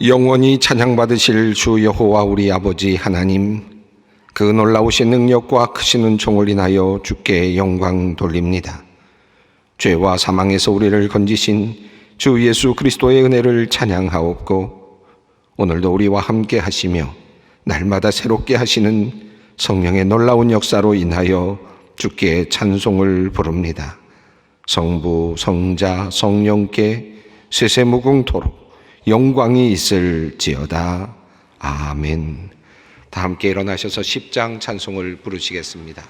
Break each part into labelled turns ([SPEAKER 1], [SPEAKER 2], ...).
[SPEAKER 1] 영원히 찬양받으실 주 여호와 우리 아버지 하나님, 그 놀라우신 능력과 크신 은총을 인하여 주께 영광 돌립니다. 죄와 사망에서 우리를 건지신 주 예수 그리스도의 은혜를 찬양하옵고, 오늘도 우리와 함께 하시며 날마다 새롭게 하시는 성령의 놀라운 역사로 인하여 주께 찬송을 부릅니다. 성부, 성자, 성령께 세세무궁토록 영광이 있을지어다. 아멘. 다 함께 일어나셔서 10장 찬송을 부르시겠습니다.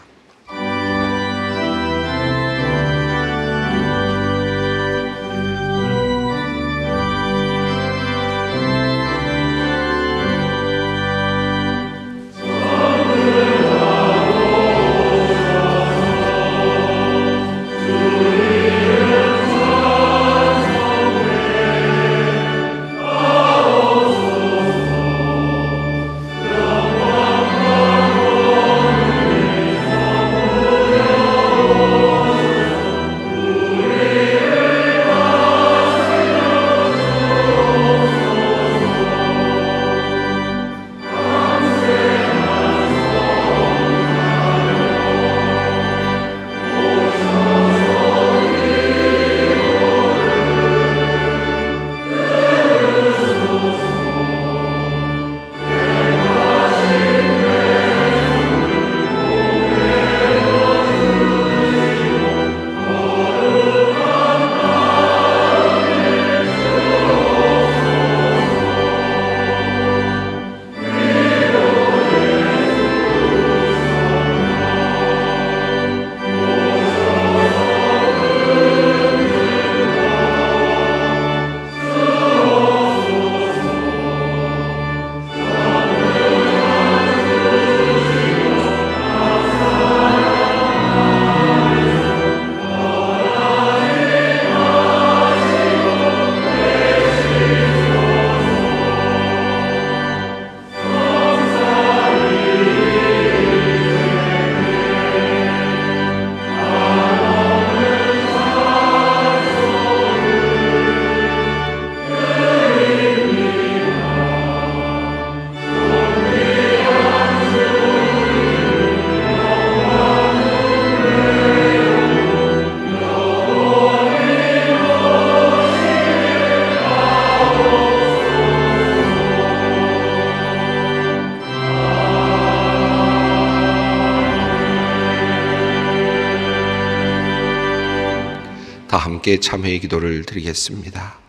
[SPEAKER 1] 다 함께 참회의 기도를 드리겠습니다.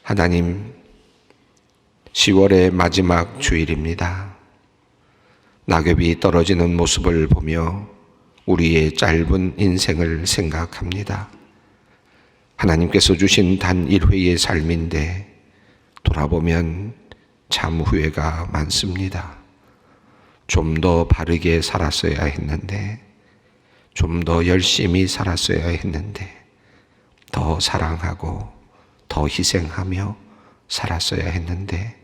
[SPEAKER 1] 하나님, 10월의 마지막 주일입니다. 낙엽이 떨어지는 모습을 보며 우리의 짧은 인생을 생각합니다. 하나님께서 주신 단 1회의 삶인데 돌아보면 참 후회가 많습니다. 좀 더 바르게 살았어야 했는데, 좀 더 열심히 살았어야 했는데, 더 사랑하고 더 희생하며 살았어야 했는데,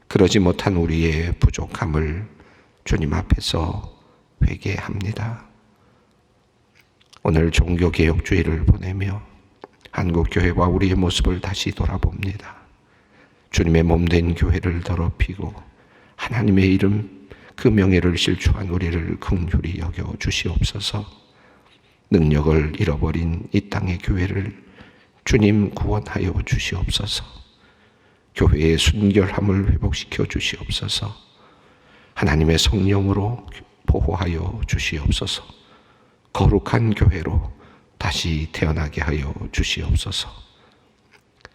[SPEAKER 1] 그러지 못한 우리의 부족함을 주님 앞에서 회개합니다. 오늘 종교개혁주의를 보내며 한국교회와 우리의 모습을 다시 돌아봅니다. 주님의 몸된 교회를 더럽히고 하나님의 이름, 그 명예를 실추한 우리를 긍휼히 여겨 주시옵소서. 능력을 잃어버린 이 땅의 교회를 주님 구원하여 주시옵소서. 교회의 순결함을 회복시켜 주시옵소서. 하나님의 성령으로 보호하여 주시옵소서. 거룩한 교회로 다시 태어나게 하여 주시옵소서.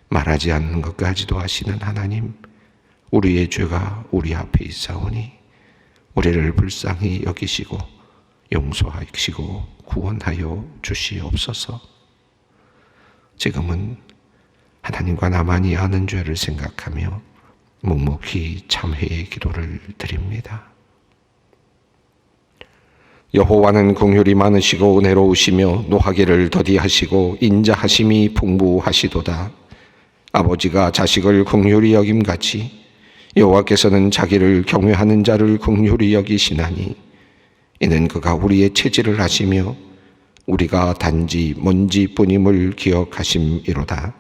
[SPEAKER 1] 말하지 않는 것까지도 아시는 하나님, 우리의 죄가 우리 앞에 있사오니 우리를 불쌍히 여기시고 용서하시고 구원하여 주시옵소서. 지금은 하나님과 나만이 아는 죄를 생각하며 묵묵히 참회의 기도를 드립니다. 여호와는 긍휼이 많으시고 은혜로우시며 노하기를 더디하시고 인자하심이 풍부하시도다. 아버지가 자식을 긍휼히 여김같이 여호와께서는 자기를 경외하는 자를 긍휼히 여기시나니, 이는 그가 우리의 체질을 아시며 우리가 단지 먼지뿐임을 기억하심이로다.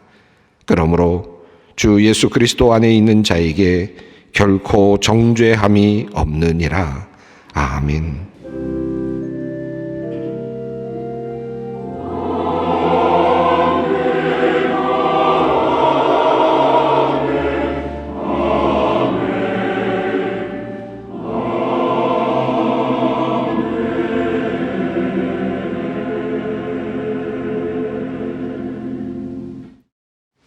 [SPEAKER 1] 그러므로 주 예수 그리스도 안에 있는 자에게 결코 정죄함이 없느니라. 아멘.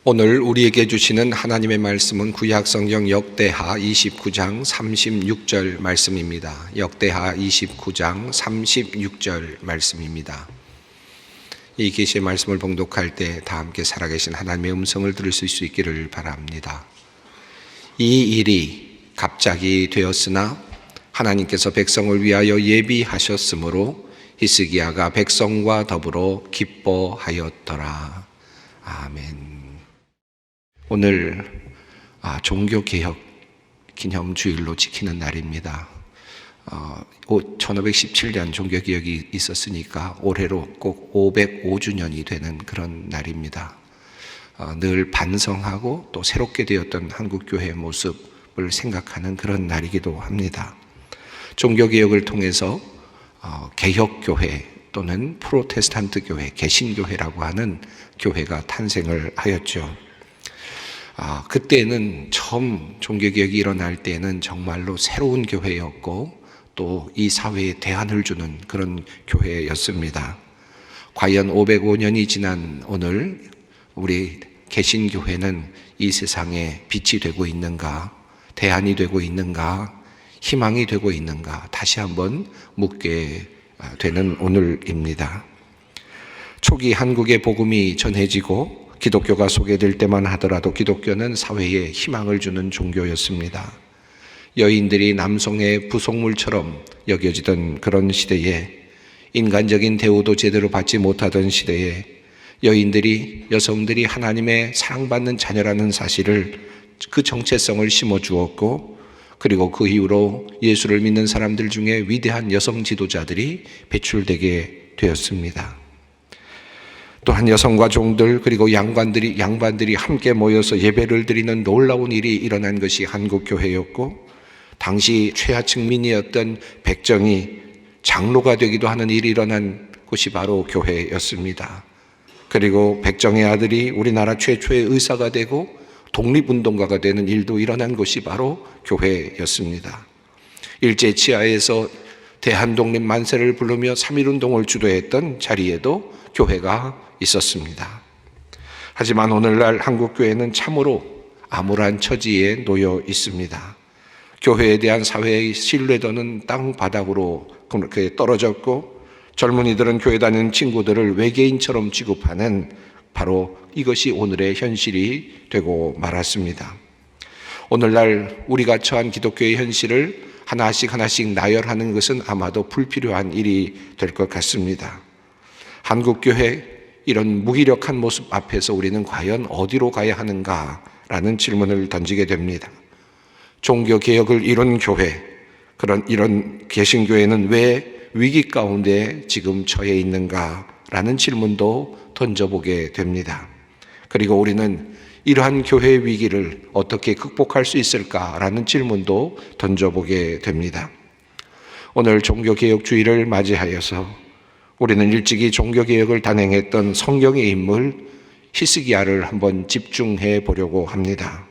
[SPEAKER 1] 오늘 우리에게 주시는 하나님의 말씀은 구약성경 역대하 29장 36절 말씀입니다. 역대하 29장 36절 말씀입니다. 이 계시의 말씀을 봉독할 때 다 함께 살아계신 하나님의 음성을 들을 수 있기를 바랍니다. 이 일이 갑자기 되었으나 하나님께서 백성을 위하여 예비하셨으므로 히스기야가 백성과 더불어 기뻐하였더라. 아멘. 오늘 종교개혁 기념주일로 지키는 날입니다. 1517년 종교개혁이 있었으니까 올해로 꼭 505주년이 되는 그런 날입니다. 늘 반성하고 또 새롭게 되었던 한국교회의 모습을 생각하는 그런 날이기도 합니다. 종교개혁을 통해서 개혁교회 또는 프로테스탄트 교회, 개신교회라고 하는 교회가 탄생을 하였죠. 그때는 처음 종교개혁이 일어날 때는 정말로 새로운 교회였고 또 이 사회에 대안을 주는 그런 교회였습니다. 과연 505년이 지난 오늘 우리 개신교회는 이 세상에 빛이 되고 있는가, 대안이 되고 있는가, 희망이 되고 있는가 다시 한번 묻게 되는 오늘입니다. 초기 한국의 복음이 전해지고 기독교가 소개될 때만 하더라도 기독교는 사회에 희망을 주는 종교였습니다. 여인들이 남성의 부속물처럼 여겨지던 그런 시대에, 인간적인 대우도 제대로 받지 못하던 시대에 여성들이 하나님의 사랑받는 자녀라는 사실을, 그 정체성을 심어주었고, 그리고 그 이후로 예수를 믿는 사람들 중에 위대한 여성 지도자들이 배출되게 되었습니다. 또한 여성과 종들 그리고 양반들이 함께 모여서 예배를 드리는 놀라운 일이 일어난 것이 한국교회였고, 당시 최하층민이었던 백정이 장로가 되기도 하는 일이 일어난 곳이 바로 교회였습니다. 그리고 백정의 아들이 우리나라 최초의 의사가 되고 독립운동가가 되는 일도 일어난 곳이 바로 교회였습니다. 일제치하에서 대한독립 만세를 부르며 3.1운동을 주도했던 자리에도 교회가 있었습니다. 하지만 오늘날 한국교회는 참으로 암울한 처지에 놓여 있습니다. 교회에 대한 사회의 신뢰도는 땅바닥으로 그렇게 떨어졌고, 젊은이들은 교회 다니는 친구들을 외계인처럼 취급하는 바로 이것이 오늘의 현실이 되고 말았습니다. 오늘날 우리가 처한 기독교의 현실을 하나씩 나열하는 것은 아마도 불필요한 일이 될 것 같습니다. 한국교회 이런 무기력한 모습 앞에서 우리는 과연 어디로 가야 하는가라는 질문을 던지게 됩니다. 종교개혁을 이룬 교회, 이런 개신교회는 왜 위기 가운데 지금 처해 있는가라는 질문도 던져보게 됩니다. 그리고 우리는 이러한 교회의 위기를 어떻게 극복할 수 있을까라는 질문도 던져보게 됩니다. 오늘 종교개혁주의를 맞이하여서 우리는 일찍이 종교개혁을 단행했던 성경의 인물 히스기야를 한번 집중해 보려고 합니다.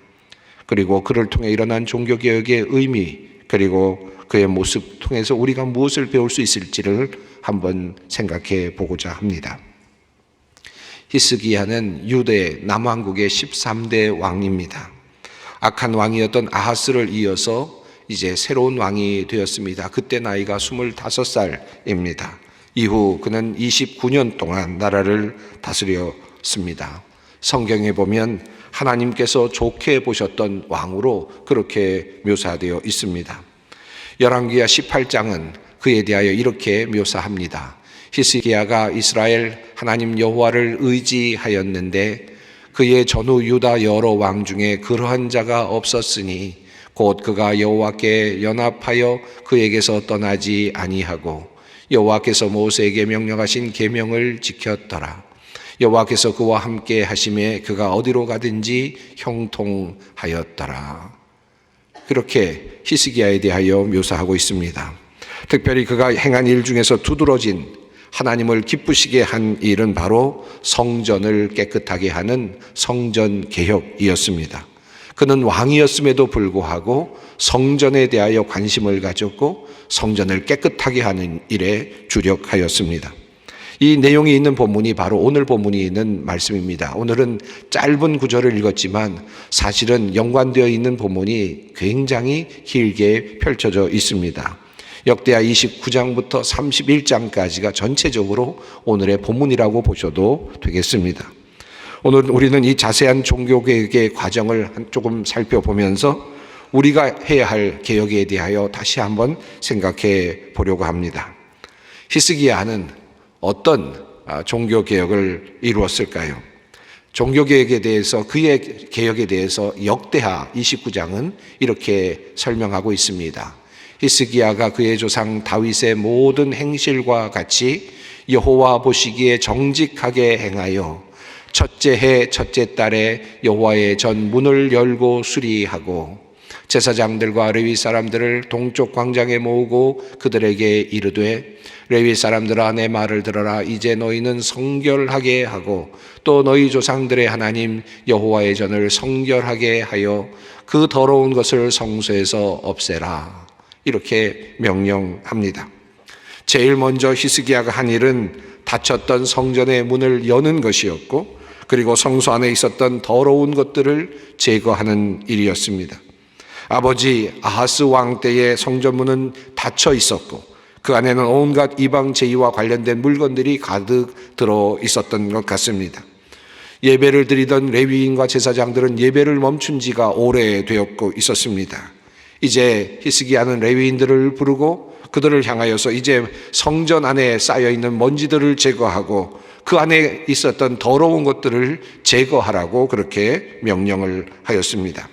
[SPEAKER 1] 그리고 그를 통해 일어난 종교개혁의 의미, 그리고 그의 모습 통해서 우리가 무엇을 배울 수 있을지를 한번 생각해 보고자 합니다. 히스기야는 유대 남왕국의 13대 왕입니다. 악한 왕이었던 아하스를 이어서 이제 새로운 왕이 되었습니다. 그때 나이가 25살입니다. 이후 그는 29년 동안 나라를 다스렸습니다. 성경에 보면 하나님께서 좋게 보셨던 왕으로 그렇게 묘사되어 있습니다. 열왕기하 18장은 그에 대하여 이렇게 묘사합니다. 히스기야가 이스라엘 하나님 여호와를 의지하였는데 그의 전후 유다 여러 왕 중에 그러한 자가 없었으니 곧 그가 여호와께 연합하여 그에게서 떠나지 아니하고 여호와께서 모세에게 명령하신 계명을 지켰더라. 여호와께서 그와 함께 하심에 그가 어디로 가든지 형통하였더라. 그렇게 히스기야에 대하여 묘사하고 있습니다. 특별히 그가 행한 일 중에서 두드러진 하나님을 기쁘시게 한 일은 바로 성전을 깨끗하게 하는 성전 개혁이었습니다. 그는 왕이었음에도 불구하고 성전에 대하여 관심을 가졌고 성전을 깨끗하게 하는 일에 주력하였습니다. 이 내용이 있는 본문이 바로 오늘 본문이 있는 말씀입니다. 오늘은 짧은 구절을 읽었지만 사실은 연관되어 있는 본문이 굉장히 길게 펼쳐져 있습니다. 역대하 29장부터 31장까지가 전체적으로 오늘의 본문이라고 보셔도 되겠습니다. 오늘 우리는 이 자세한 종교개혁의 과정을 조금 살펴보면서 우리가 해야 할 개혁에 대하여 다시 한번 생각해 보려고 합니다. 히스기야는 어떤 종교개혁을 이루었을까요? 종교개혁에 대해서, 그의 개혁에 대해서 역대하 29장은 이렇게 설명하고 있습니다. 히스기야가 그의 조상 다윗의 모든 행실과 같이 여호와 보시기에 정직하게 행하여 첫째 해 첫째 달에 여호와의 전 문을 열고 수리하고 제사장들과 레위 사람들을 동쪽 광장에 모으고 그들에게 이르되 레위 사람들아 내 말을 들어라. 이제 너희는 성결하게 하고 또 너희 조상들의 하나님 여호와의 전을 성결하게 하여 그 더러운 것을 성소에서 없애라. 이렇게 명령합니다. 제일 먼저 히스기야가 한 일은 닫혔던 성전의 문을 여는 것이었고, 그리고 성소 안에 있었던 더러운 것들을 제거하는 일이었습니다. 아버지 아하스 왕 때의 성전문은 닫혀 있었고 그 안에는 온갖 이방 제의와 관련된 물건들이 가득 들어 있었던 것 같습니다. 예배를 드리던 레위인과 제사장들은 예배를 멈춘 지가 오래되었고 있었습니다. 이제 히스기야는 레위인들을 부르고 그들을 향하여서 이제 성전 안에 쌓여있는 먼지들을 제거하고 그 안에 있었던 더러운 것들을 제거하라고 그렇게 명령을 하였습니다.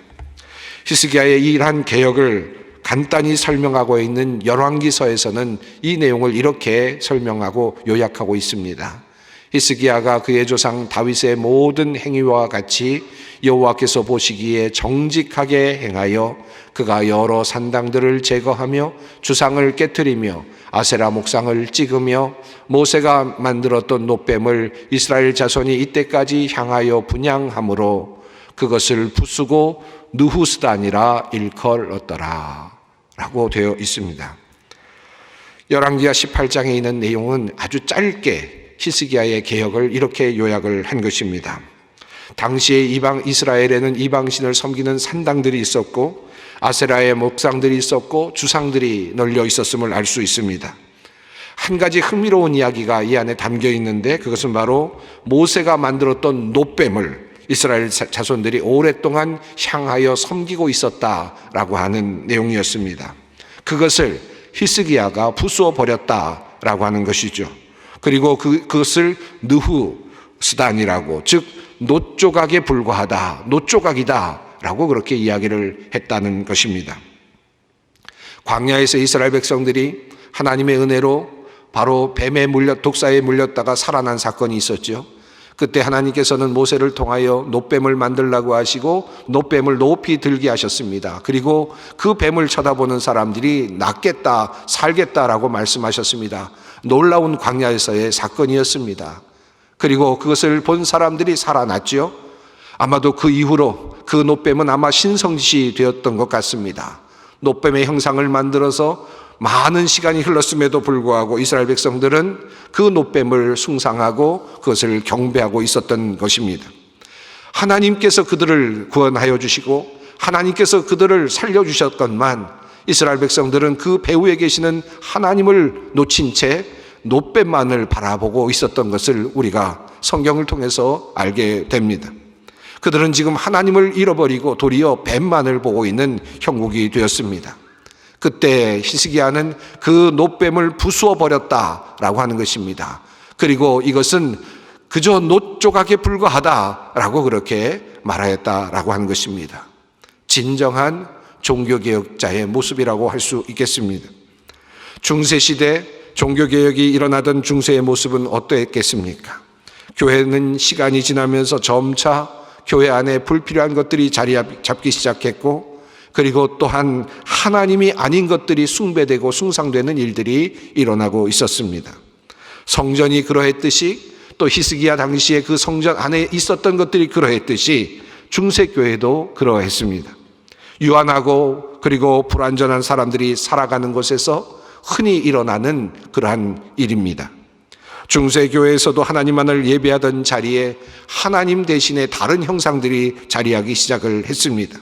[SPEAKER 1] 히스기야의 이러한 개혁을 간단히 설명하고 있는 열왕기서에서는 이 내용을 이렇게 설명하고 요약하고 있습니다. 히스기야가 그의 조상 다윗의 모든 행위와 같이 여호와께서 보시기에 정직하게 행하여 그가 여러 산당들을 제거하며 주상을 깨트리며 아세라 목상을 찍으며 모세가 만들었던 놋뱀을 이스라엘 자손이 이때까지 향하여 분향함으로 그것을 부수고 느후스단이라 일컬었더라 라고 되어 있습니다. 열왕기하 18장에 있는 내용은 아주 짧게 히스기야의 개혁을 이렇게 요약을 한 것입니다. 당시에 이스라엘에는 이방신을 섬기는 산당들이 있었고 아세라의 목상들이 있었고 주상들이 널려 있었음을 알 수 있습니다. 한 가지 흥미로운 이야기가 이 안에 담겨 있는데 그것은 바로 모세가 만들었던 놋뱀을 이스라엘 자손들이 오랫동안 향하여 섬기고 있었다라고 하는 내용이었습니다. 그것을 히스기야가 부수어 버렸다라고 하는 것이죠. 그리고 그것을 느후스단이라고, 즉 놋조각에 불과하다, 놋조각이다 라고 그렇게 이야기를 했다는 것입니다. 광야에서 이스라엘 백성들이 하나님의 은혜로 바로 독사에 물렸다가 살아난 사건이 있었죠. 그때 하나님께서는 모세를 통하여 놋뱀을 만들라고 하시고 놋뱀을 높이 들게 하셨습니다. 그리고 그 뱀을 쳐다보는 사람들이 낫겠다, 살겠다라고 말씀하셨습니다. 놀라운 광야에서의 사건이었습니다. 그리고 그것을 본 사람들이 살아났죠. 아마도 그 이후로 그 놋뱀은 아마 신성시 되었던 것 같습니다. 놋뱀의 형상을 만들어서 많은 시간이 흘렀음에도 불구하고 이스라엘 백성들은 그 놋뱀을 숭상하고 그것을 경배하고 있었던 것입니다. 하나님께서 그들을 구원하여 주시고 하나님께서 그들을 살려주셨건만 이스라엘 백성들은 그 배후에 계시는 하나님을 놓친 채 놋뱀만을 바라보고 있었던 것을 우리가 성경을 통해서 알게 됩니다. 그들은 지금 하나님을 잃어버리고 도리어 뱀만을 보고 있는 형국이 되었습니다. 그때 히스기야는 그 놋뱀을 부수어 버렸다라고 하는 것입니다. 그리고 이것은 그저 놋조각에 불과하다라고 그렇게 말하였다라고 하는 것입니다. 진정한 종교개혁자의 모습이라고 할 수 있겠습니다. 중세시대 종교개혁이 일어나던 중세의 모습은 어떠했겠습니까? 교회는 시간이 지나면서 점차 교회 안에 불필요한 것들이 자리 잡기 시작했고, 그리고 또한 하나님이 아닌 것들이 숭배되고 숭상되는 일들이 일어나고 있었습니다. 성전이 그러했듯이, 또 히스기야 당시에 그 성전 안에 있었던 것들이 그러했듯이 중세교회도 그러했습니다. 유한하고 그리고 불완전한 사람들이 살아가는 곳에서 흔히 일어나는 그러한 일입니다. 중세교회에서도 하나님만을 예배하던 자리에 하나님 대신에 다른 형상들이 자리하기 시작을 했습니다.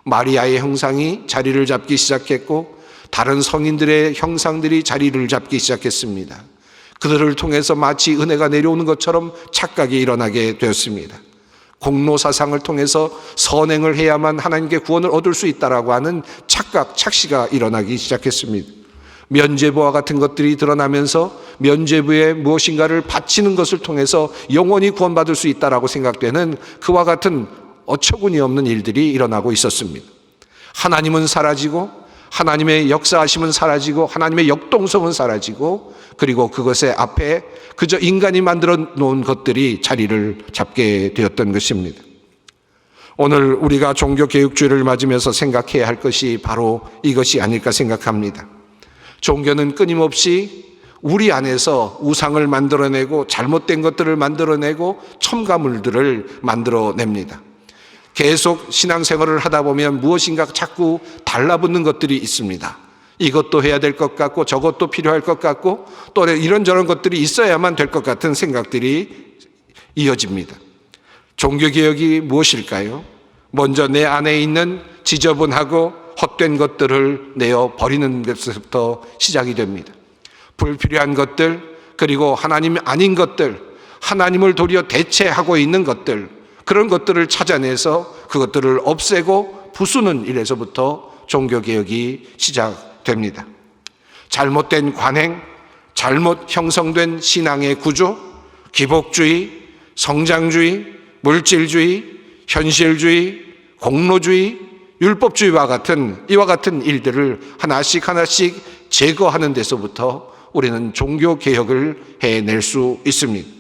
[SPEAKER 1] 마리아의 형상이 자리를 잡기 시작했고, 다른 성인들의 형상들이 자리를 잡기 시작했습니다. 그들을 통해서 마치 은혜가 내려오는 것처럼 착각이 일어나게 되었습니다. 공로사상을 통해서 선행을 해야만 하나님께 구원을 얻을 수 있다라고 하는 착시가 일어나기 시작했습니다. 면죄부와 같은 것들이 드러나면서 면죄부에 무엇인가를 바치는 것을 통해서 영원히 구원받을 수 있다라고 생각되는 그와 같은 어처구니 없는 일들이 일어나고 있었습니다. 하나님은 사라지고, 하나님의 역사하심은 사라지고, 하나님의 역동성은 사라지고, 그리고 그것의 앞에 그저 인간이 만들어 놓은 것들이 자리를 잡게 되었던 것입니다. 오늘 우리가 종교개혁주의를 맞으면서 생각해야 할 것이 바로 이것이 아닐까 생각합니다. 종교는 끊임없이 우리 안에서 우상을 만들어내고 잘못된 것들을 만들어내고 첨가물들을 만들어냅니다. 계속 신앙생활을 하다 보면 무엇인가 자꾸 달라붙는 것들이 있습니다. 이것도 해야 될 것 같고, 저것도 필요할 것 같고, 또 이런저런 것들이 있어야만 될 것 같은 생각들이 이어집니다. 종교개혁이 무엇일까요? 먼저 내 안에 있는 지저분하고 헛된 것들을 내어 버리는 것부터 시작이 됩니다. 불필요한 것들, 그리고 하나님이 아닌 것들, 하나님을 도리어 대체하고 있는 것들, 그런 것들을 찾아내서 그것들을 없애고 부수는 일에서부터 종교개혁이 시작됩니다. 잘못된 관행, 잘못 형성된 신앙의 구조, 기복주의, 성장주의, 물질주의, 현실주의, 공로주의, 율법주의와 같은 이와 같은 일들을 하나씩 제거하는 데서부터 우리는 종교개혁을 해낼 수 있습니다.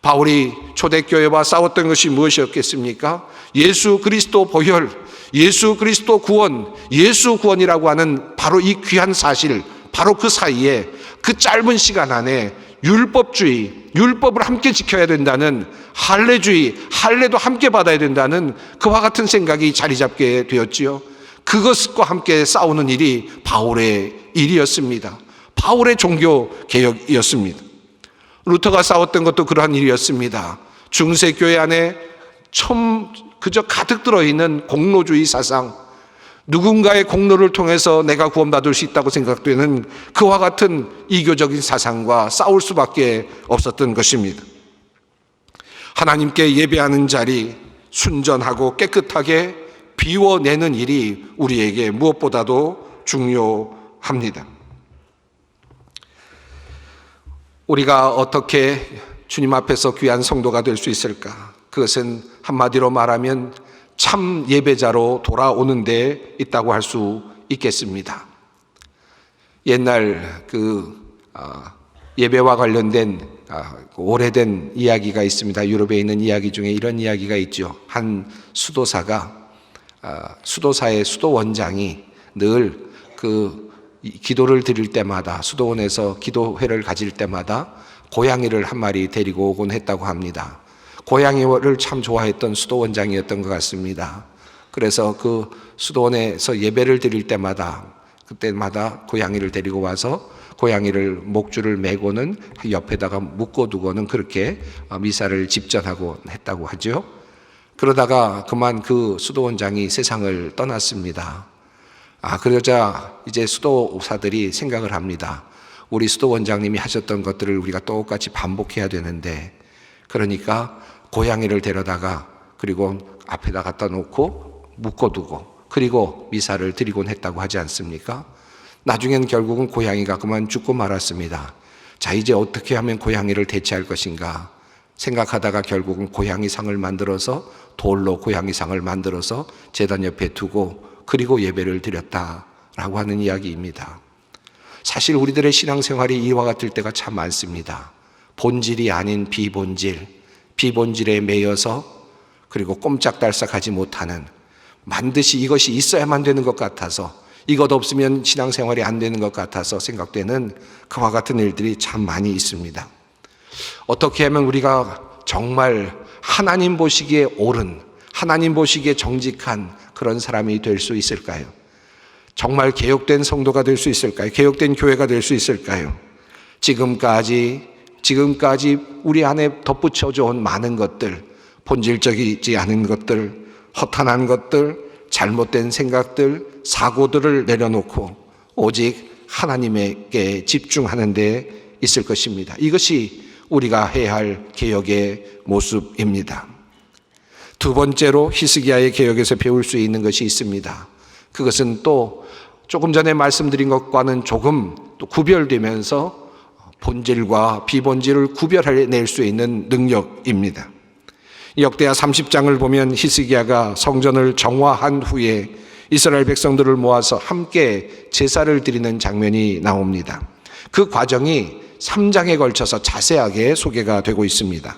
[SPEAKER 1] 바울이 초대교회와 싸웠던 것이 무엇이었겠습니까? 예수 그리스도 보혈, 예수 그리스도 구원, 예수 구원이라고 하는 바로 이 귀한 사실, 바로 그 사이에 그 짧은 시간 안에 율법주의, 율법을 함께 지켜야 된다는 할례주의, 할례도 함께 받아야 된다는 그와 같은 생각이 자리 잡게 되었지요. 그것과 함께 싸우는 일이 바울의 일이었습니다. 바울의 종교개혁이었습니다. 루터가 싸웠던 것도 그러한 일이었습니다. 중세교회 안에 그저 가득 들어있는 공로주의 사상, 누군가의 공로를 통해서 내가 구원받을 수 있다고 생각되는 그와 같은 이교적인 사상과 싸울 수밖에 없었던 것입니다. 하나님께 예배하는 자리, 순전하고 깨끗하게 비워내는 일이 우리에게 무엇보다도 중요합니다. 우리가 어떻게 주님 앞에서 귀한 성도가 될 수 있을까? 그것은 한마디로 말하면 참 예배자로 돌아오는 데 있다고 할 수 있겠습니다. 옛날 예배와 관련된 오래된 이야기가 있습니다. 유럽에 있는 이야기 중에 이런 이야기가 있죠. 한 수도사가 수도사의 수도원장이 늘 기도를 드릴 때마다, 수도원에서 기도회를 가질 때마다 고양이를 한 마리 데리고 오곤 했다고 합니다. 고양이를 참 좋아했던 수도원장이었던 것 같습니다. 그래서 그 수도원에서 예배를 드릴 그때마다 고양이를 데리고 와서 고양이를 목줄을 매고는 옆에다가 묶어두고는 그렇게 미사를 집전하고 했다고 하죠. 그러다가 그만 그 수도원장이 세상을 떠났습니다. 그러자 이제 수도사들이 생각을 합니다. 우리 수도원장님이 하셨던 것들을 우리가 똑같이 반복해야 되는데, 그러니까 고양이를 데려다가 그리고 앞에다 갖다 놓고 묶어두고 그리고 미사를 드리곤 했다고 하지 않습니까? 나중엔 결국은 고양이가 그만 죽고 말았습니다. 자, 이제 어떻게 하면 고양이를 대체할 것인가 생각하다가 결국은 고양이상을 만들어서, 돌로 고양이상을 만들어서 제단 옆에 두고 그리고 예배를 드렸다라고 하는 이야기입니다. 사실 우리들의 신앙생활이 이와 같을 때가 참 많습니다. 본질이 아닌 비본질, 비본질에 매여서 그리고 꼼짝달싹하지 못하는, 반드시 이것이 있어야만 되는 것 같아서, 이것 없으면 신앙생활이 안 되는 것 같아서 생각되는 그와 같은 일들이 참 많이 있습니다. 어떻게 하면 우리가 정말 하나님 보시기에 옳은, 하나님 보시기에 정직한 그런 사람이 될 수 있을까요? 정말 개혁된 성도가 될 수 있을까요? 개혁된 교회가 될 수 있을까요? 지금까지 우리 안에 덧붙여져 온 많은 것들, 본질적이지 않은 것들, 허탄한 것들, 잘못된 생각들, 사고들을 내려놓고 오직 하나님에게 집중하는 데 있을 것입니다. 이것이 우리가 해야 할 개혁의 모습입니다. 두 번째로 히스기야의 개혁에서 배울 수 있는 것이 있습니다. 그것은 또 조금 전에 말씀드린 것과는 조금 또 구별되면서 본질과 비본질을 구별해낼 수 있는 능력입니다. 역대하 30장을 보면 히스기야가 성전을 정화한 후에 이스라엘 백성들을 모아서 함께 제사를 드리는 장면이 나옵니다. 그 과정이 3장에 걸쳐서 자세하게 소개가 되고 있습니다.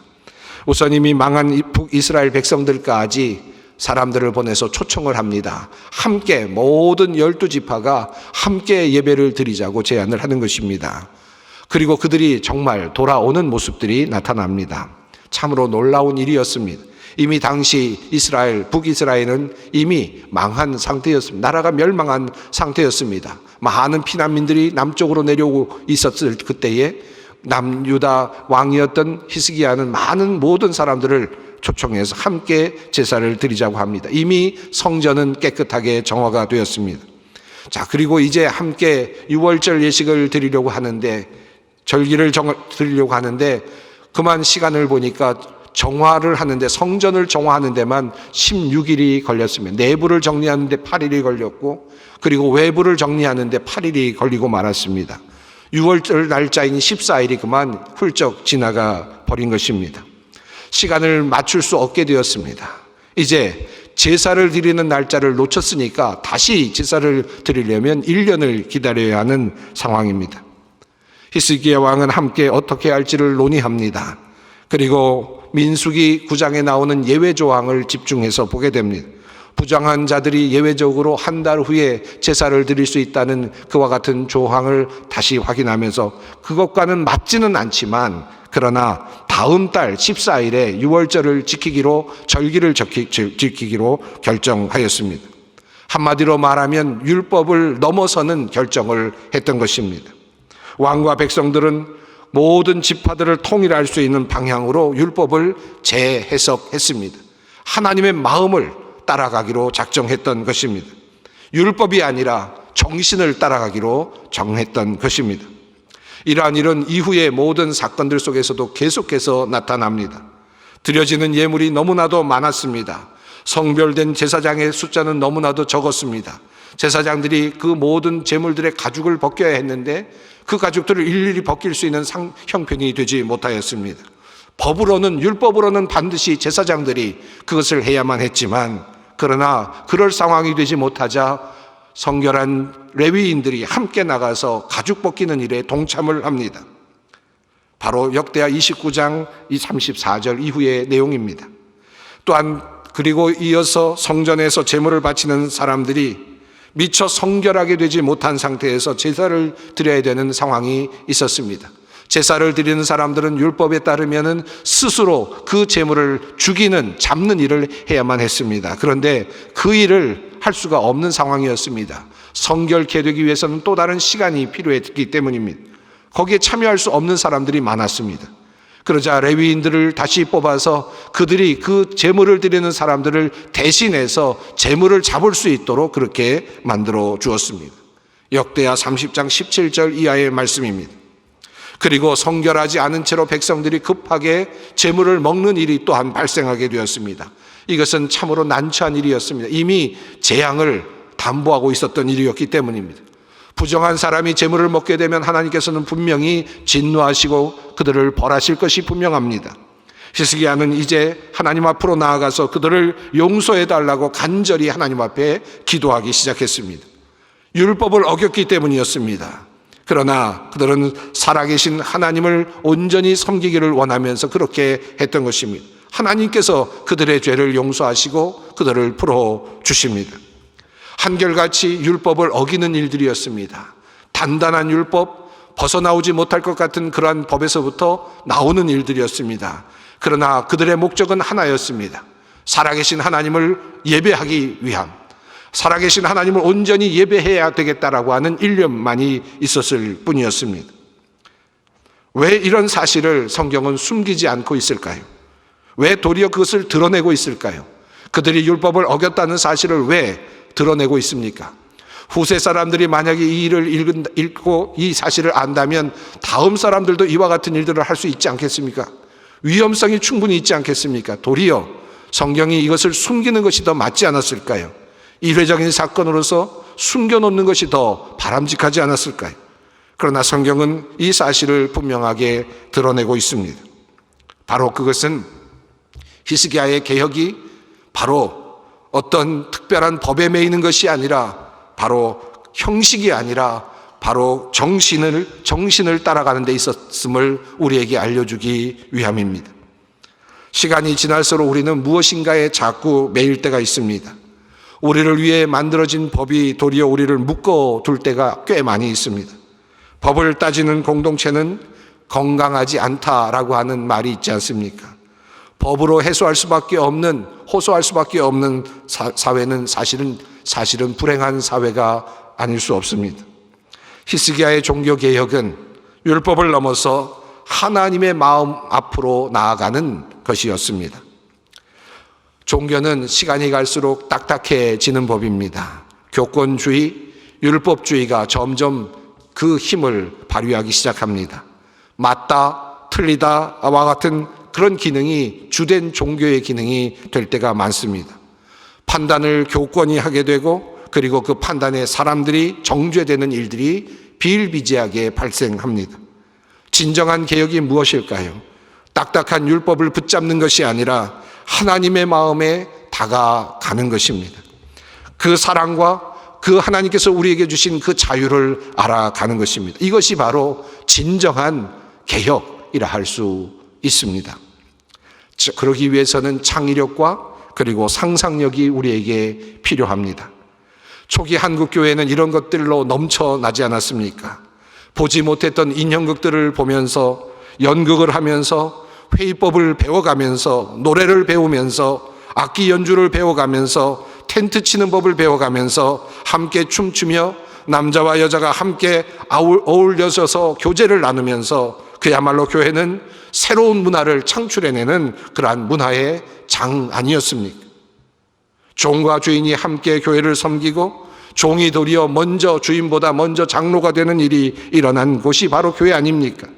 [SPEAKER 1] 우선 이미 망한 북이스라엘 백성들까지 사람들을 보내서 초청을 합니다. 함께 모든 12지파가 함께 예배를 드리자고 제안을 하는 것입니다. 그리고 그들이 정말 돌아오는 모습들이 나타납니다. 참으로 놀라운 일이었습니다. 이미 당시 북이스라엘은 이미 망한 상태였습니다. 나라가 멸망한 상태였습니다. 많은 피난민들이 남쪽으로 내려오고 있었을 그때에 남유다 왕이었던 히스기야는 모든 사람들을 초청해서 함께 제사를 드리자고 합니다. 이미 성전은 깨끗하게 정화가 되었습니다. 자, 그리고 이제 함께 유월절 예식을 드리려고 하는데, 절기를 드리려고 하는데, 그만 시간을 보니까 정화를 하는데, 성전을 정화하는 데만 16일이 걸렸습니다. 내부를 정리하는데 8일이 걸렸고, 그리고 외부를 정리하는데 8일이 걸리고 말았습니다. 6월절 날짜인 14일이 그만 훌쩍 지나가 버린 것입니다. 시간을 맞출 수 없게 되었습니다. 이제 제사를 드리는 날짜를 놓쳤으니까 다시 제사를 드리려면 1년을 기다려야 하는 상황입니다. 히스기야 왕은 함께 어떻게 할지를 논의합니다. 그리고 민수기 9장에 나오는 예외 조항을 집중해서 보게 됩니다. 부정한 자들이 예외적으로 한 달 후에 제사를 드릴 수 있다는 그와 같은 조항을 다시 확인하면서 그것과는 맞지는 않지만, 그러나 다음 달 14일에 유월절을 지키기로, 절기를 지키기로 결정하였습니다. 한마디로 말하면 율법을 넘어서는 결정을 했던 것입니다. 왕과 백성들은 모든 지파들을 통일할 수 있는 방향으로 율법을 재해석했습니다. 하나님의 마음을 따라가기로 작정했던 것입니다. 율법이 아니라 정신을 따라가기로 정했던 것입니다. 이러한 일은 이후의 모든 사건들 속에서도 계속해서 나타납니다. 드려지는 예물이 너무나도 많았습니다. 성별된 제사장의 숫자는 너무나도 적었습니다. 제사장들이 그 모든 제물들의 가죽을 벗겨야 했는데 그 가죽들을 일일이 벗길 수 있는 형편이 되지 못하였습니다. 율법으로는 반드시 제사장들이 그것을 해야만 했지만, 그러나 그럴 상황이 되지 못하자 성결한 레위인들이 함께 나가서 가죽 벗기는 일에 동참을 합니다. 바로 역대하 29장 34절 이후의 내용입니다. 또한 그리고 이어서 성전에서 제물을 바치는 사람들이 미처 성결하게 되지 못한 상태에서 제사를 드려야 되는 상황이 있었습니다. 제사를 드리는 사람들은 율법에 따르면 스스로 그 제물을 잡는 일을 해야만 했습니다. 그런데 그 일을 할 수가 없는 상황이었습니다. 성결케 되기 위해서는 또 다른 시간이 필요했기 때문입니다. 거기에 참여할 수 없는 사람들이 많았습니다. 그러자 레위인들을 다시 뽑아서 그들이 그 제물을 드리는 사람들을 대신해서 제물을 잡을 수 있도록 그렇게 만들어 주었습니다. 역대하 30장 17절 이하의 말씀입니다. 그리고 성결하지 않은 채로 백성들이 급하게 제물을 먹는 일이 또한 발생하게 되었습니다. 이것은 참으로 난처한 일이었습니다. 이미 재앙을 담보하고 있었던 일이었기 때문입니다. 부정한 사람이 제물을 먹게 되면 하나님께서는 분명히 진노하시고 그들을 벌하실 것이 분명합니다. 히스기야는 이제 하나님 앞으로 나아가서 그들을 용서해달라고 간절히 하나님 앞에 기도하기 시작했습니다. 율법을 어겼기 때문이었습니다. 그러나 그들은 살아계신 하나님을 온전히 섬기기를 원하면서 그렇게 했던 것입니다. 하나님께서 그들의 죄를 용서하시고 그들을 풀어주십니다. 한결같이 율법을 어기는 일들이었습니다. 단단한 율법, 벗어나오지 못할 것 같은 그러한 법에서부터 나오는 일들이었습니다. 그러나 그들의 목적은 하나였습니다. 살아계신 하나님을 예배하기 위함, 살아계신 하나님을 온전히 예배해야 되겠다라고 하는 일념만이 있었을 뿐이었습니다. 왜 이런 사실을 성경은 숨기지 않고 있을까요? 왜 도리어 그것을 드러내고 있을까요? 그들이 율법을 어겼다는 사실을 왜 드러내고 있습니까? 후세 사람들이 만약에 이 일을 읽고 이 사실을 안다면 다음 사람들도 이와 같은 일들을 할 수 있지 않겠습니까? 위험성이 충분히 있지 않겠습니까? 도리어 성경이 이것을 숨기는 것이 더 맞지 않았을까요? 이례적인 사건으로서 숨겨놓는 것이 더 바람직하지 않았을까요? 그러나 성경은 이 사실을 분명하게 드러내고 있습니다. 바로 그것은 히스기야의 개혁이 바로 어떤 특별한 법에 매이는 것이 아니라 바로 형식이 아니라 바로 정신을 따라가는 데 있었음을 우리에게 알려주기 위함입니다. 시간이 지날수록 우리는 무엇인가에 자꾸 매일 때가 있습니다. 우리를 위해 만들어진 법이 도리어 우리를 묶어둘 때가 꽤 많이 있습니다. 법을 따지는 공동체는 건강하지 않다라고 하는 말이 있지 않습니까? 법으로 호소할 수밖에 없는 사회는 사실은 불행한 사회가 아닐 수 없습니다. 히스기야의 종교개혁은 율법을 넘어서 하나님의 마음 앞으로 나아가는 것이었습니다. 종교는 시간이 갈수록 딱딱해지는 법입니다. 교권주의, 율법주의가 점점 그 힘을 발휘하기 시작합니다. 맞다, 틀리다와 같은 그런 기능이 주된 종교의 기능이 될 때가 많습니다. 판단을 교권이 하게 되고 그리고 그 판단에 사람들이 정죄되는 일들이 비일비재하게 발생합니다. 진정한 개혁이 무엇일까요? 딱딱한 율법을 붙잡는 것이 아니라 하나님의 마음에 다가가는 것입니다. 그 사랑과 그 하나님께서 우리에게 주신 그 자유를 알아가는 것입니다. 이것이 바로 진정한 개혁이라 할 수 있습니다. 그러기 위해서는 창의력과 그리고 상상력이 우리에게 필요합니다. 초기 한국 교회는 이런 것들로 넘쳐나지 않았습니까? 보지 못했던 인형극들을 보면서 연극을 하면서 회의법을 배워가면서 노래를 배우면서 악기 연주를 배워가면서 텐트 치는 법을 배워가면서 함께 춤추며 남자와 여자가 함께 어울려서 교제를 나누면서 그야말로 교회는 새로운 문화를 창출해내는 그러한 문화의 장 아니었습니까? 종과 주인이 함께 교회를 섬기고 종이 도리어 주인보다 먼저 장로가 되는 일이 일어난 곳이 바로 교회 아닙니까?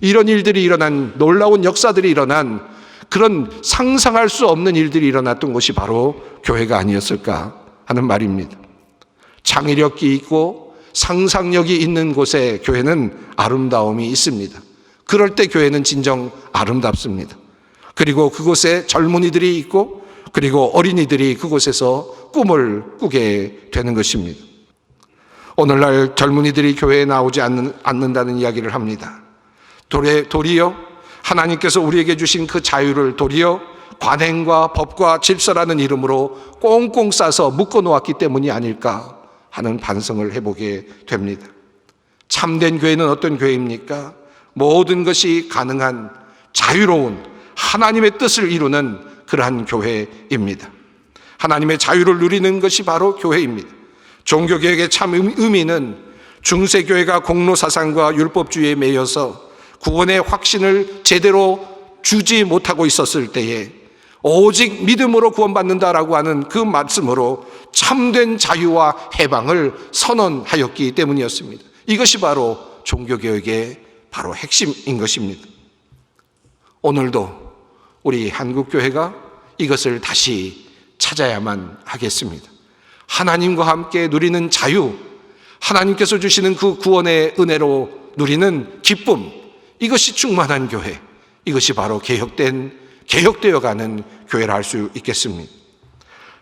[SPEAKER 1] 이런 일들이 일어난, 놀라운 역사들이 일어난, 그런 상상할 수 없는 일들이 일어났던 곳이 바로 교회가 아니었을까 하는 말입니다. 창의력이 있고 상상력이 있는 곳에 교회는 아름다움이 있습니다. 그럴 때 교회는 진정 아름답습니다. 그리고 그곳에 젊은이들이 있고 그리고 어린이들이 그곳에서 꿈을 꾸게 되는 것입니다. 오늘날 젊은이들이 교회에 나오지 않는다는 이야기를 합니다. 도리어 하나님께서 우리에게 주신 그 자유를 도리어 관행과 법과 질서라는 이름으로 꽁꽁 싸서 묶어놓았기 때문이 아닐까 하는 반성을 해보게 됩니다. 참된 교회는 어떤 교회입니까? 모든 것이 가능한 자유로운 하나님의 뜻을 이루는 그러한 교회입니다. 하나님의 자유를 누리는 것이 바로 교회입니다. 종교개혁의 참 의미는 중세교회가 공로사상과 율법주의에 매여서 구원의 확신을 제대로 주지 못하고 있었을 때에 오직 믿음으로 구원받는다라고 하는 그 말씀으로 참된 자유와 해방을 선언하였기 때문이었습니다. 이것이 바로 종교개혁의 바로 핵심인 것입니다. 오늘도 우리 한국교회가 이것을 다시 찾아야만 하겠습니다. 하나님과 함께 누리는 자유, 하나님께서 주시는 그 구원의 은혜로 누리는 기쁨, 이것이 충만한 교회, 이것이 바로 개혁되어가는 교회라 할 수 있겠습니다.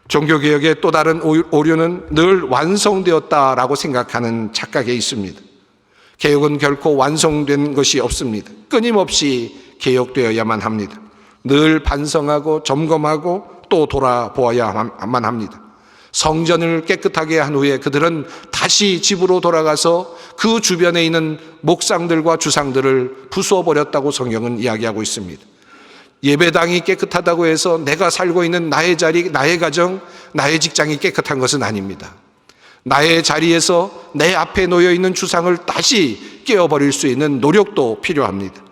[SPEAKER 1] 종교개혁의 또 다른 오류는 늘 완성되었다라고 생각하는 착각에 있습니다. 개혁은 결코 완성된 것이 없습니다. 끊임없이 개혁되어야만 합니다. 늘 반성하고 점검하고 또 돌아보아야만 합니다. 성전을 깨끗하게 한 후에 그들은 다시 집으로 돌아가서 그 주변에 있는 목상들과 주상들을 부숴버렸다고 성경은 이야기하고 있습니다. 예배당이 깨끗하다고 해서 내가 살고 있는 나의 자리, 나의 가정, 나의 직장이 깨끗한 것은 아닙니다. 나의 자리에서 내 앞에 놓여 있는 주상을 다시 깨어버릴 수 있는 노력도 필요합니다.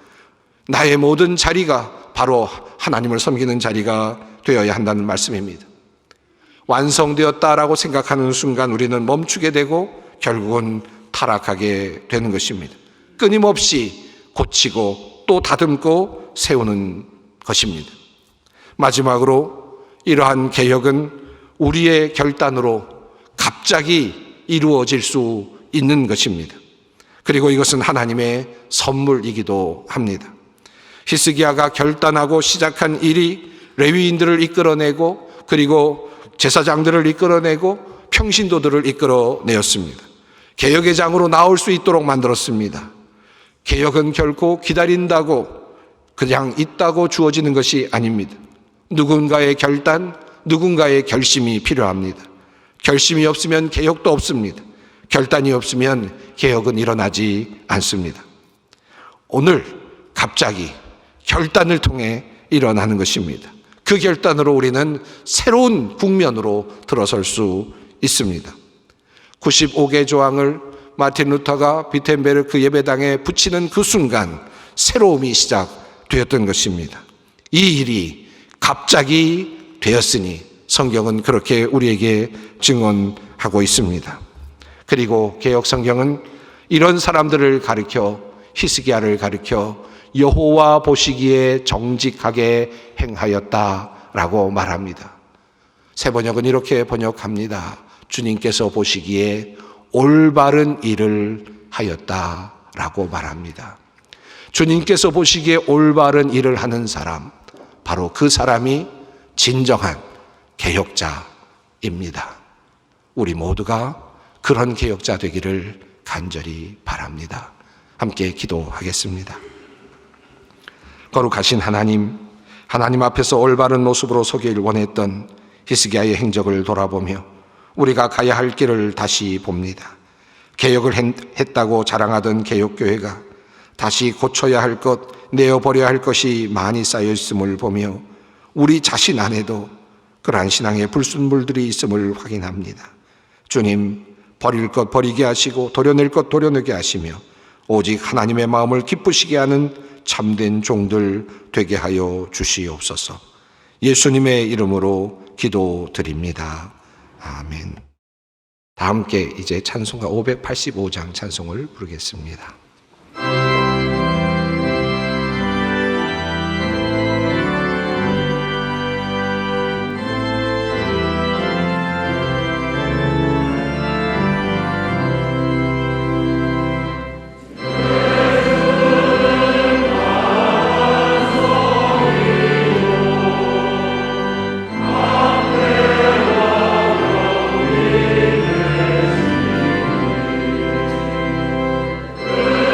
[SPEAKER 1] 나의 모든 자리가 바로 하나님을 섬기는 자리가 되어야 한다는 말씀입니다. 완성되었다라고 생각하는 순간 우리는 멈추게 되고 결국은 타락하게 되는 것입니다. 끊임없이 고치고 또 다듬고 세우는 것입니다. 마지막으로 이러한 개혁은 우리의 결단으로 갑자기 이루어질 수 있는 것입니다. 그리고 이것은 하나님의 선물이기도 합니다. 히스기야가 결단하고 시작한 일이 레위인들을 이끌어내고 그리고 제사장들을 이끌어내고 평신도들을 이끌어내었습니다. 개혁의 장으로 나올 수 있도록 만들었습니다. 개혁은 결코 기다린다고 그냥 있다고 주어지는 것이 아닙니다. 누군가의 결단, 누군가의 결심이 필요합니다. 결심이 없으면 개혁도 없습니다. 결단이 없으면 개혁은 일어나지 않습니다. 오늘 갑자기 결단을 통해 일어나는 것입니다. 그 결단으로 우리는 새로운 국면으로 들어설 수 있습니다. 95개 조항을 마틴 루터가 비텐베르크 예배당에 붙이는 그 순간 새로움이 시작되었던 것입니다. 이 일이 갑자기 되었으니 성경은 그렇게 우리에게 증언하고 있습니다. 그리고 개역 성경은 이런 사람들을 가리켜 히스기야를 가리켜 여호와 보시기에 정직하게 행하였다라고 말합니다. 새 번역은 이렇게 번역합니다. 주님께서 보시기에 올바른 일을 하였다라고 말합니다. 주님께서 보시기에 올바른 일을 하는 사람, 바로 그 사람이 진정한 개혁자입니다. 우리 모두가 그런 개혁자 되기를 간절히 바랍니다. 함께 기도하겠습니다. 거룩하신 하나님, 하나님 앞에서 올바른 모습으로 서기를 원했던 히스기야의 행적을 돌아보며 우리가 가야 할 길을 다시 봅니다. 개혁을 했다고 자랑하던 개혁교회가 다시 고쳐야 할 것, 내어버려야 할 것이 많이 쌓여 있음을 보며 우리 자신 안에도 그러한 신앙의 불순물들이 있음을 확인합니다. 주님, 버릴 것 버리게 하시고 도려낼 것 도려내게 하시며 오직 하나님의 마음을 기쁘시게 하는 참된 종들 되게 하여 주시옵소서. 예수님의 이름으로 기도드립니다. 아멘. 다 함께 이제 찬송가 585장 찬송을 부르겠습니다.
[SPEAKER 2] 그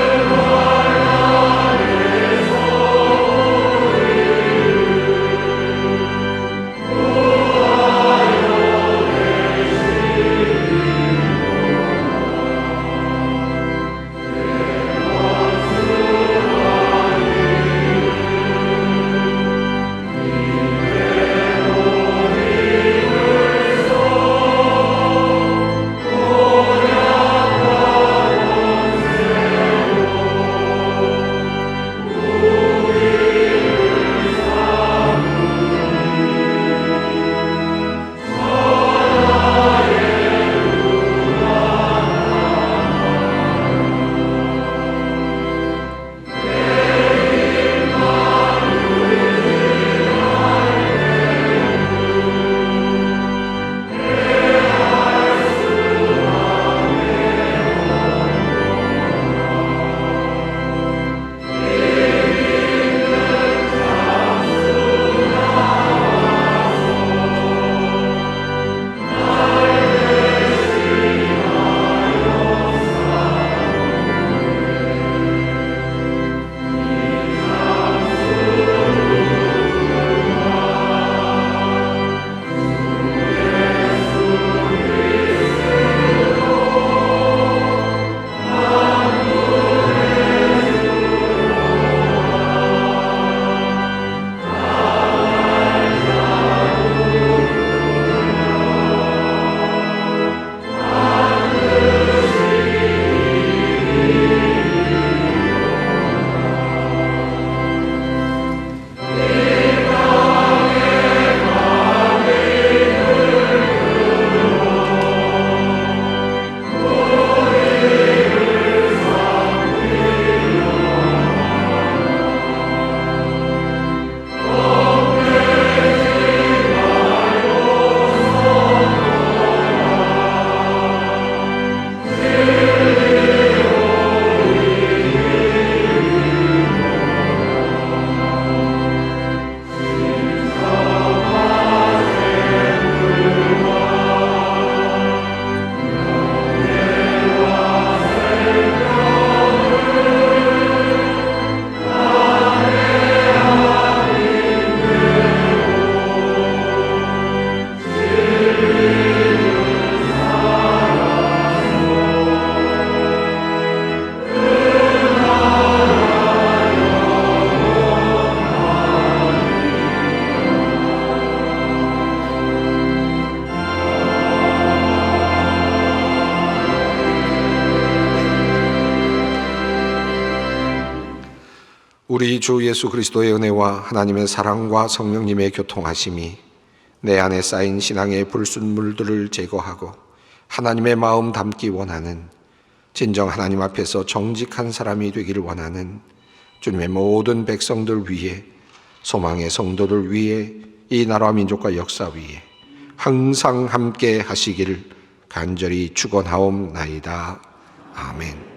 [SPEAKER 1] 우리 주 예수 그리스도의 은혜와 하나님의 사랑과 성령님의 교통하심이 내 안에 쌓인 신앙의 불순물들을 제거하고 하나님의 마음 담기 원하는, 진정 하나님 앞에서 정직한 사람이 되기를 원하는 주님의 모든 백성들 위해, 소망의 성도들 위해, 이 나라와 민족과 역사 위에 항상 함께 하시기를 간절히 축원하옵나이다. 아멘.